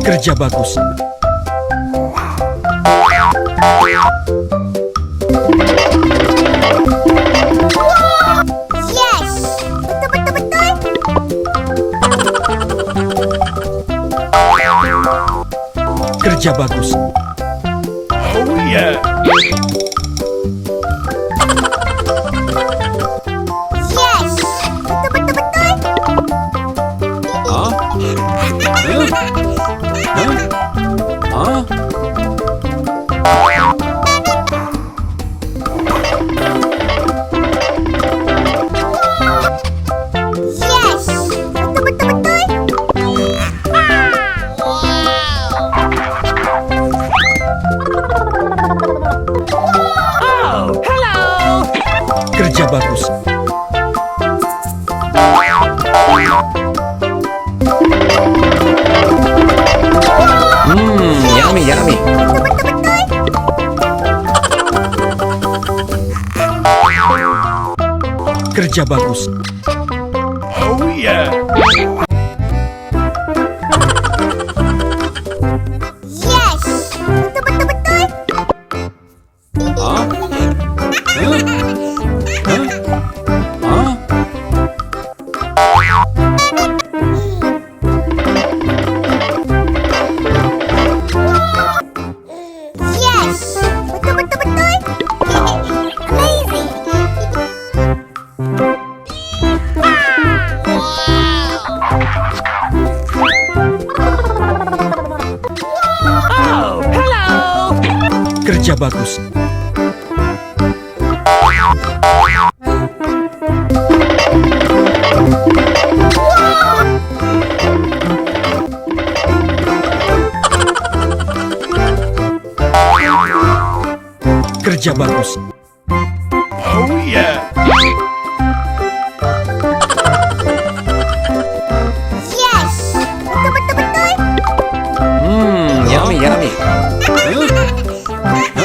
Kerja bagus. Yes! Betul-betul-betul! Kerja bagus. Oh yeah. Yes! Betul-betul-betul! Hah? Hah? Yes! Betul-betul-betul! Kerja bagus. Yummy, yummy. Kerja bagus. Oh yeah. Yes! Betul-betul-betul! Hah? Hah? Yes! Betul-betul-betul! Amazing! Kerja bagus. Kerja bagus. Oh yeah. Yes! Betul-betul-betul! Yummy, yummy. Hah?